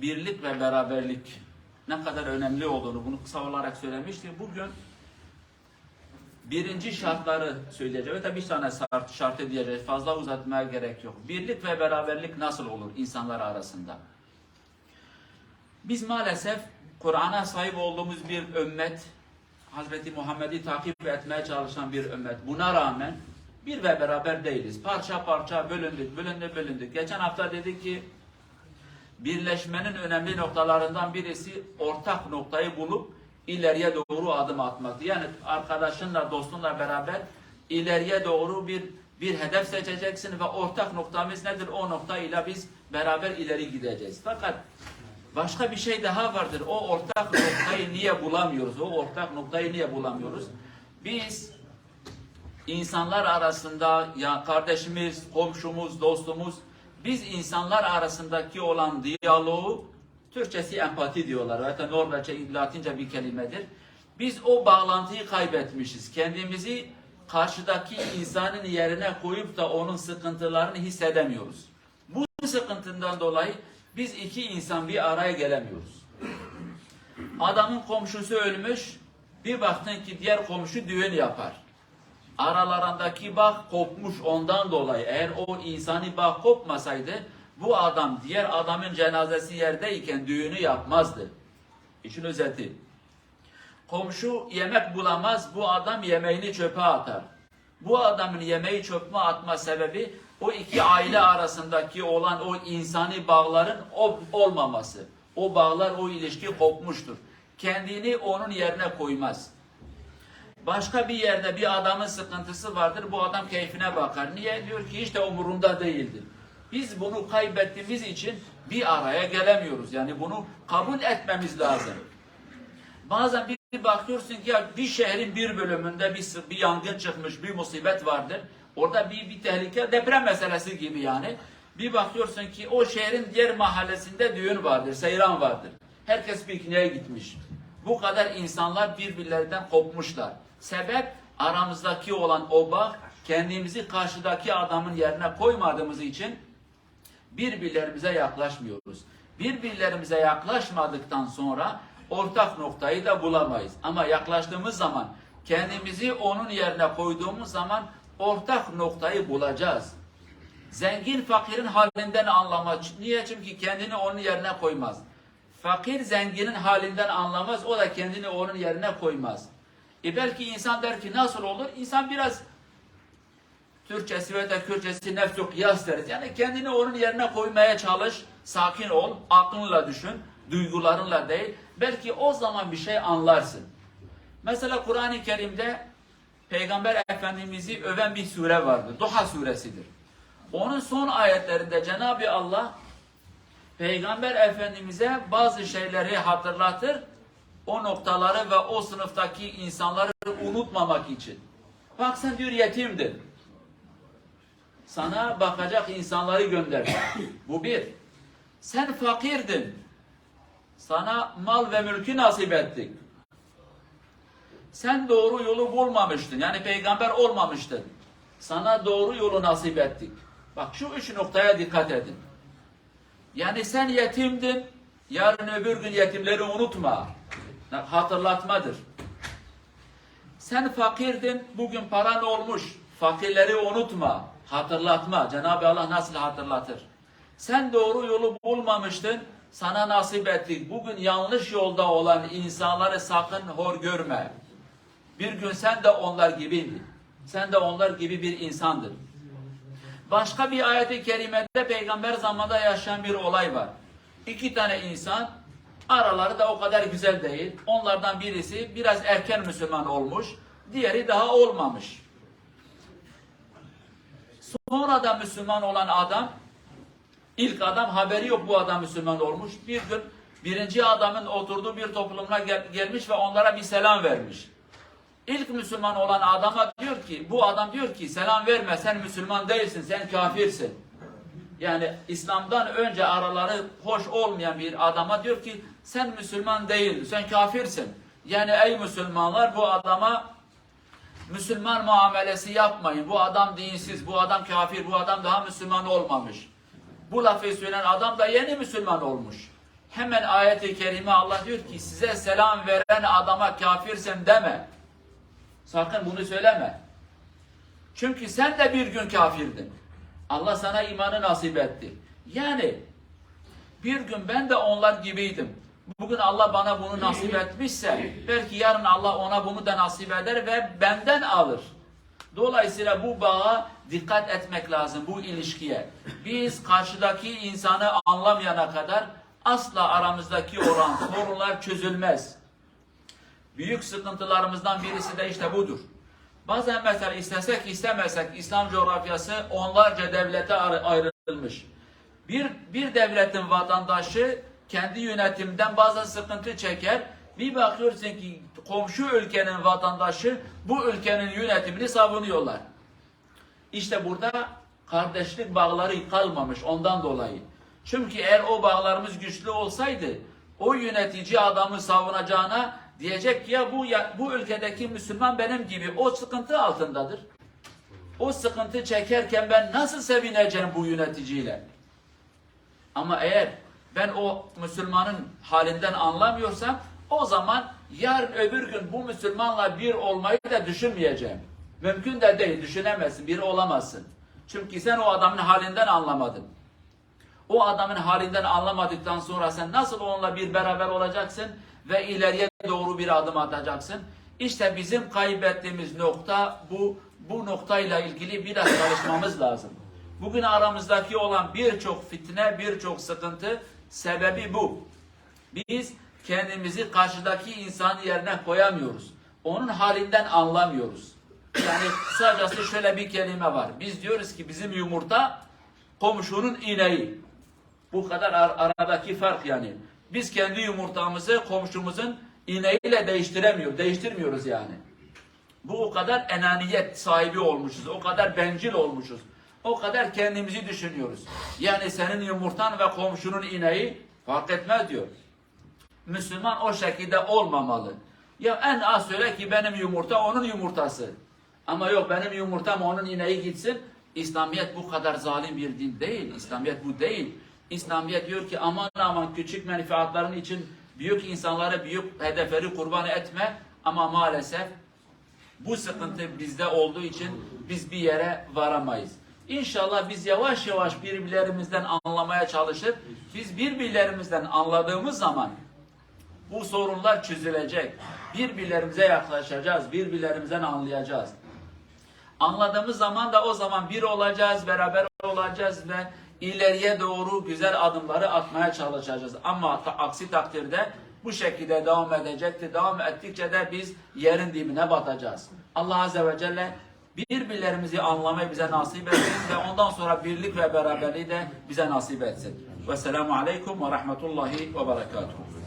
birlik ve beraberlik ne kadar önemli olduğunu bunu kısa olarak söylemiştik. Bugün birinci şartları söyleyeceğiz. Tabii bir tane şartı diyeceğiz. Fazla uzatmaya gerek yok. Birlik ve beraberlik nasıl olur insanlar arasında? Biz maalesef Kur'an'a sahip olduğumuz bir ümmet, Hazreti Muhammed'i takip etmeye çalışan bir ümmet. Buna rağmen bir ve beraber değiliz. Parça parça bölündük. Geçen hafta dedik ki birleşmenin önemli noktalarından birisi ortak noktayı bulup ileriye doğru adım atmak. Yani arkadaşınla, dostunla beraber ileriye doğru bir hedef seçeceksin ve ortak noktamız nedir? O noktayla biz beraber ileri gideceğiz. Fakat başka bir şey daha vardır. O ortak noktayı niye bulamıyoruz? O ortak noktayı niye bulamıyoruz? Biz insanlar arasında, ya kardeşimiz, komşumuz, dostumuz, biz insanlar arasındaki olan diyaloğu, Türkçesi empati diyorlar. Hatta Norveççe, Latince bir kelimedir. Biz o bağlantıyı kaybetmişiz. Kendimizi karşıdaki insanın yerine koyup da onun sıkıntılarını hissedemiyoruz. Bu sıkıntından dolayı biz iki insan bir araya gelemiyoruz. Adamın komşusu ölmüş, bir baktın ki diğer komşu düğün yapar. Aralarındaki bağ kopmuş ondan dolayı. Eğer o insani bağ kopmasaydı bu adam diğer adamın cenazesi yerdeyken düğünü yapmazdı. İşin özeti. Komşu yemek bulamaz, bu adam yemeğini çöpe atar. Bu adamın yemeği çöpe atma sebebi o iki aile arasındaki olan o insani bağların olmaması. O bağlar, o ilişki kopmuştur. Kendini onun yerine koymaz. Başka bir yerde bir adamın sıkıntısı vardır, bu adam keyfine bakar. Niye? Diyor ki işte umurumda değildir. Biz bunu kaybettiğimiz için bir araya gelemiyoruz. Yani bunu kabul etmemiz lazım. Bazen bir bakıyorsun ki ya bir şehrin bir bölümünde bir yangın çıkmış, bir musibet vardır. Orada bir tehlike, deprem meselesi gibi yani. Bir bakıyorsun ki o şehrin diğer mahallesinde düğün vardır, seyran vardır. Herkes pikniğe gitmiş. Bu kadar insanlar birbirlerinden kopmuşlar. Sebep aramızdaki olan o bağ, kendimizi karşıdaki adamın yerine koymadığımız için birbirlerimize yaklaşmıyoruz. Birbirlerimize yaklaşmadıktan sonra ortak noktayı da bulamayız. Ama yaklaştığımız zaman, kendimizi onun yerine koyduğumuz zaman ortak noktayı bulacağız. Zengin fakirin halinden anlamaz. Niye? Çünkü kendini onun yerine koymaz. Fakir zenginin halinden anlamaz. O da kendini onun yerine koymaz. Belki insan der ki nasıl olur? İnsan biraz Türkçesi ve de Kürtçesi nefsu kıyas deriz. Yani kendini onun yerine koymaya çalış. Sakin ol. Aklınla düşün. Duygularınla değil. Belki o zaman bir şey anlarsın. Mesela Kur'an-ı Kerim'de Peygamber Efendimiz'i öven bir sure vardır. Duha suresidir. Onun son ayetlerinde Cenab-ı Allah Peygamber Efendimiz'e bazı şeyleri hatırlatır. O noktaları ve o sınıftaki insanları unutmamak için. Bak sen diyor yetimdin. Sana bakacak insanları gönderdim. Bu bir. Sen fakirdin. Sana mal ve mülkü nasip ettik. Sen doğru yolu bulmamıştın. Yani peygamber olmamıştın. Sana doğru yolu nasip ettik. Bak şu üç noktaya dikkat edin. Yani sen yetimdin. Yarın öbür gün yetimleri unutma. Hatırlatmadır. Sen fakirdin. Bugün paran olmuş. Fakirleri unutma. Hatırlatma. Cenab-ı Allah nasıl hatırlatır? Sen doğru yolu bulmamıştın. Sana nasip ettik. Bugün yanlış yolda olan insanları sakın hor görme. Bir gün sen de onlar gibiydin. Sen de onlar gibi bir insandın. Başka bir ayet-i kerimede peygamber zamanında yaşayan bir olay var. İki tane insan, araları da o kadar güzel değil. Onlardan birisi biraz erken Müslüman olmuş, diğeri daha olmamış. Sonra da Müslüman olan adam, ilk adam haberi yok bu adam Müslüman olmuş. Bir gün birinci adamın oturduğu bir toplumuna gelmiş ve onlara bir selam vermiş. İlk Müslüman olan adama diyor ki, bu adam diyor ki selam verme, sen Müslüman değilsin, sen kafirsin. Yani İslam'dan önce araları hoş olmayan bir adama diyor ki sen Müslüman değilsin, sen kafirsin. Yani ey Müslümanlar bu adama Müslüman muamelesi yapmayın. Bu adam dinsiz, bu adam kafir, bu adam daha Müslüman olmamış. Bu lafı söyleyen adam da yeni Müslüman olmuş. Hemen ayet-i kerime Allah diyor ki size selam veren adama kafirsin deme. Sakın bunu söyleme. Çünkü sen de bir gün kafirdin. Allah sana imanı nasip etti. Yani bir gün ben de onlar gibiydim. Bugün Allah bana bunu nasip etmişse belki yarın Allah ona bunu da nasip eder ve benden alır. Dolayısıyla bu bağa dikkat etmek lazım, bu ilişkiye. Biz karşıdaki insanı anlamayana kadar asla aramızdaki olan sorunlar çözülmez. Büyük sıkıntılarımızdan birisi de işte budur. Bazen mesela istesek istemesek İslam coğrafyası onlarca devlete ayrılmış. Bir devletin vatandaşı kendi yönetimden bazı sıkıntı çeker. Bir bakıyorsun ki komşu ülkenin vatandaşı bu ülkenin yönetimini savunuyorlar. İşte burada kardeşlik bağları kalmamış ondan dolayı. Çünkü eğer o bağlarımız güçlü olsaydı o yönetici adamı savunacağına diyecek ki ya bu ülkedeki Müslüman benim gibi o sıkıntı altındadır. O sıkıntı çekerken ben nasıl sevineceğim bu yöneticiyle? Ama eğer ben o Müslümanın halinden anlamıyorsam o zaman yarın öbür gün bu Müslümanla bir olmayı da düşünmeyeceğim. Mümkün de değil, düşünemezsin, biri olamazsın. Çünkü sen o adamın halinden anlamadın. O adamın halinden anlamadıktan sonra sen nasıl onunla bir beraber olacaksın ve ileriye doğru bir adım atacaksın? İşte bizim kaybettiğimiz nokta bu noktayla ilgili biraz çalışmamız lazım. Bugün aramızdaki olan birçok fitne, birçok sıkıntı sebebi bu. Biz kendimizi karşıdaki insan yerine koyamıyoruz. Onun halinden anlamıyoruz. Yani kısacası şöyle bir kelime var. Biz diyoruz ki bizim yumurta komşunun ineği. Bu kadar aradaki fark yani. Biz kendi yumurtamızı komşumuzun ineğiyle değiştirmiyoruz yani. Bu o kadar enaniyet sahibi olmuşuz, o kadar bencil olmuşuz. O kadar kendimizi düşünüyoruz. Yani senin yumurtan ve komşunun ineği fark etmez diyor. Müslüman o şekilde olmamalı. Ya en az söyle ki benim yumurta onun yumurtası. Ama yok benim yumurtam onun ineği gitsin. İslamiyet bu kadar zalim bir din değil. İslamiyet bu değil. İslamiyet diyor ki aman aman küçük menfaatların için büyük insanları, büyük hedefleri kurban etme. Ama maalesef bu sıkıntı bizde olduğu için biz bir yere varamayız. İnşallah biz yavaş yavaş birbirlerimizden anlamaya çalışıp biz birbirlerimizden anladığımız zaman bu sorunlar çözülecek. Birbirlerimize yaklaşacağız, birbirlerimizden anlayacağız. Anladığımız zaman da o zaman bir olacağız, beraber olacağız ve ileriye doğru güzel adımları atmaya çalışacağız. Ama aksi takdirde bu şekilde devam edecektir. Devam ettikçe de biz yerin dibine batacağız. Allah Azze ve Celle birbirlerimizi anlamayı bize nasip etsin ve ondan sonra birlik ve beraberliği de bize nasip etsin. Vesselamu Aleyküm ve Rahmetullahi ve Berekatuhu.